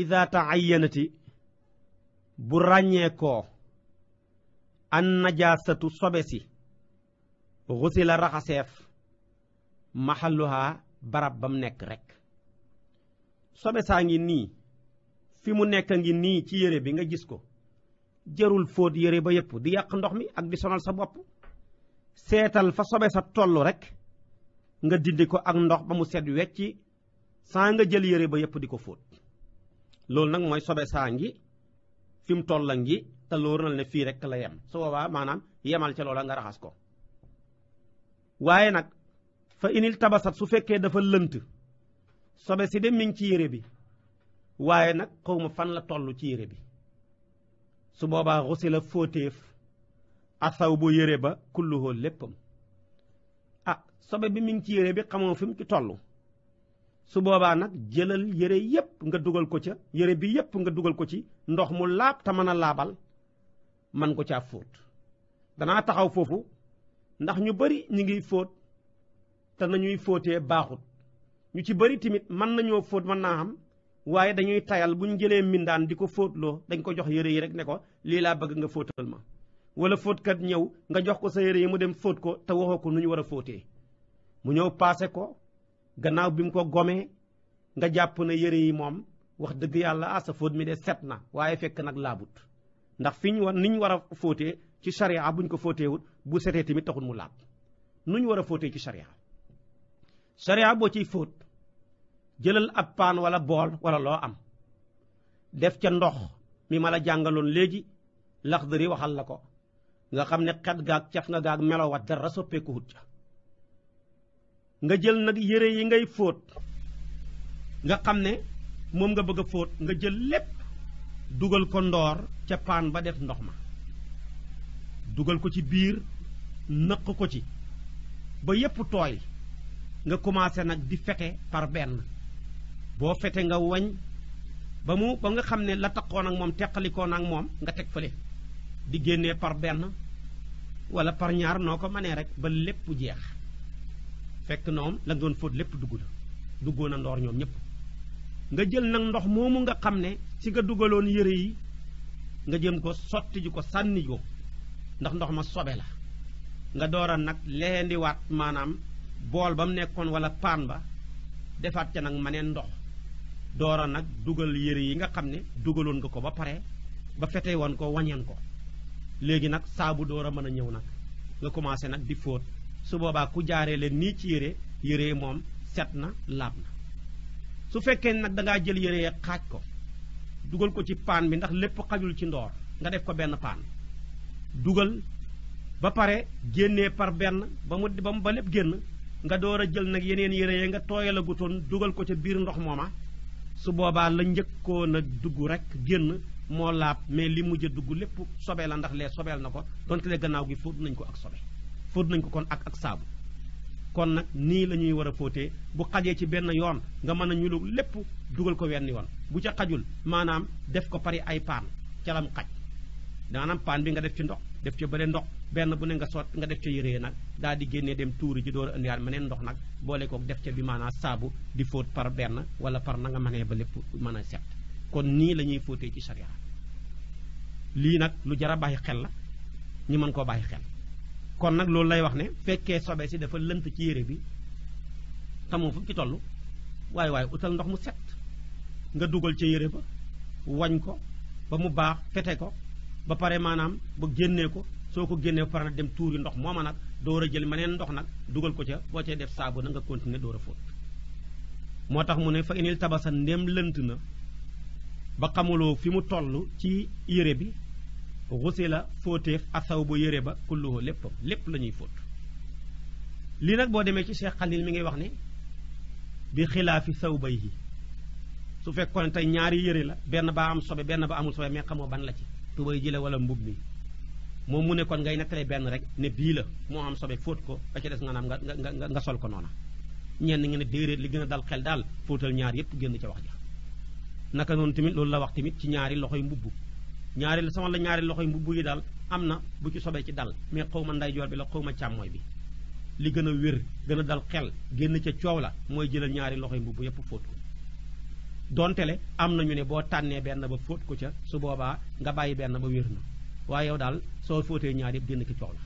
ida taayyanati bu ràññee koo an najaasatu sobe si xusila raxaseef maxalluhaa barab ba mu nekk rek sobe saa ngi nii fi mu nekk ngi nii ci yére bi nga gis ko jërul fóot yére ba yëpp di yàq ndox mi ak di sonal sa bopp seetal fa sobe sa tollu rek nga dindi ko ak ndox ba mu set wecci saa nga jël yére ba yëpp di ko fóot loolu nag mooy sobe saa ngi fi mu toll la ngi te loolu na ne fii rek la yem su boobaa maanaam yemal ca loola nga raxas ko waaye nag fa inil tabasat su fekkee dafa lënt sobe si de mi ngi ci yére bi waaye nag xawma fan la toll ci yére bi su boobaa xusi la fóoteef asaw bu yére ba kulluhoo léppam sobe bi mi ngi ci yére bi xamoo fi mu ci toll su boobaa nag jëlal yére yépp nga dugal ko ca yére bi yépp nga dugal ko ci ndox mu laab te mën a laabal man ko caa fóot danaa taxaw foofu ndax ñu bari ñu ngi fóot te nañuy fóotee baaxut ñu ci bari tamit mën nañoo fóot mën naa xam waaye dañuy tayal bu ñu jëlee mbindaan di ko fóotloo dañ ko jox yére yi rek ne ko lii laa bëgg nga fóotal ma wala fóotkat ñëw nga jox ko sa yére yi mu dem fóot ko te waxoo ko nu ñu war a fóotee mu ñëw paase ko gannaaw bi mu ko gomee nga jàpp ne yére yi moom wax dëgg yàlla sa fóot mi de set na waaye fekk nag laabut ndax fi ñu war ni ñu war a fóotee ci charia buñ ko fóoteewut bu setee tamit taxul mu laab nu ñu war a fóotee ci charia boo ciy fóot jëlal ab paan wala bool wala loo am def ca ndox mi ma la jàngaloon léegi Laxdari waxal la ko nga xam ne xet gaag caf nga gaag melowat dara soppeeku hut ca nga jël nag yére yi ngay fóot nga xam ne moom nga bëgg a fóot nga jël lépp dugal ko ndoor ca paan ba def ndox ma dugal ko ci biir nëq ko ci ba yépp tooy nga commencé nag di fete par benn boo fete nga wañ ba nga xam ne la taqoon ak moom teqalikoon ak moom nga teg fële di génnee par benn wala par ñaar noo ko mënee rek ba lépp jeex fekk noom la doon fóot lépp duggoon a ndoor ñoom ñëpp nga jël nag ndox moomu nga xam ne ci nga dugaloon yére yi nga jëm ko sotti ji ko sànni ko ndax ndox ma sobe la nga doora nag leendiwaat maanaam bool ba mu nekkoon wala paan ba defaat ca nag maneen ndox doora nag dugal yére yi nga xam ne dugaloon nga ko ba pare ba fete woon ko wañeen ko léegi nag saabu door a mën a ñëw nag nga commencé nag di fóot su boobaa ku jaaree leen nii ci yére moom set na laab na su fekkee nag dangaa jël yére xaaj ko dugal ko ci paan bi ndax lépp xajul ci ndoor nga def ko benn paan dugal ba pare génnee par benn ba lépp génn nga door a jël nag yeneen yére nga tooyal a gutoon dugal ko ca biir ndox mooma su boobaa la njëkkoon a dugg rek génn moo laab mais li mujj a dugg lépp sobe la ndax lee sobeel na ko donte le gannaaw gi fóot nañ ko ak sobe fóot nañ ko kon ak saabu kon nag nii la ñuy war a fóotee bu xajee ci benn yoon nga mën a ñulu lépp dugal ko wenn yoon bu ca xajul maanaam def ko pari ay paan ca lam xaj maanaam paan bi nga def ci ndox def ca bële ndox benn bu ne nga soot nga def ca yére nag daal di génnee dem tuuri ji door a indiwaat meneen ndox nag boole kook def ca bi maanaam saabu di fóot par benn wala par na nga mënee ba lépp mën a set kon nii la ñuy fóotee ci sharia lii nag lu jar a bàyyi xel la ñu mën koo bàyyi xel kon nag loolu lay wax ne fekkee sobe si dafa lënt ci yére bi xamoo fu ci toll waaye utal ndox mu set nga dugal ca yére ba wañ ko ba mu baax fete ko ba pare maanaam ba génnee ko soo ko génnee ba pare nag dem tuuri ndox mooma nag door a jël meneen ndox nag dugal ko ca boo cee def saabu na nga continuer door a fóot moo tax mu ne fa inil tabasa ndem lënt na ba xamuloo fi mu toll ci yére bi xusi la fóoteef asaw bu yére ba kulluhu lépp la ñuy fóot lii nag boo demee ci Cheikh Khalil mi ngay wax ne bi xilaafi saw bay yi su fekkoon tey ñaari yére la benn ba am sobe benn ba amul sobe mais xamoo ban la ci tubay ji la wala mbub mi moom mu ne kon ngay nettalee benn rek ne bii la moo am sobe fóot ko ba ca des nga naam nga sol ko noona ñenn ngi ne déedéet li gën a dal xel daal fóotal ñaar yépp génn ca wax ja naka noonu tamit loolu la wax tamit ci ñaari loxoy mbubb ñaari loxoy mbubb yi daal am na bu ci sobee ci dal mais xaw ma ndeyjoor bi la xaw ma càmmooy bi li gën a wér gën a dal xel génn ca coow la mooy jëlal ñaari loxoy mbubb yépp fóot ko dontele am nañu ne boo tànnee benn ba fóot ko ca su boobaa nga bàyyi benn ba wér na waaye yow daal soo fóotee ñaar yëpp génn ki coow la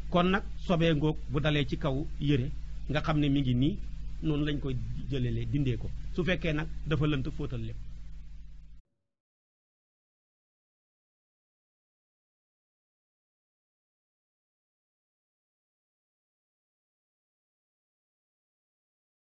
kon nag sobee ngoog bu dalee ci kaw yére nga xam ne mi ngi nii noonu lañ koy jëlelee dindee ko su fekkee nag dafa lënt fóotal lépp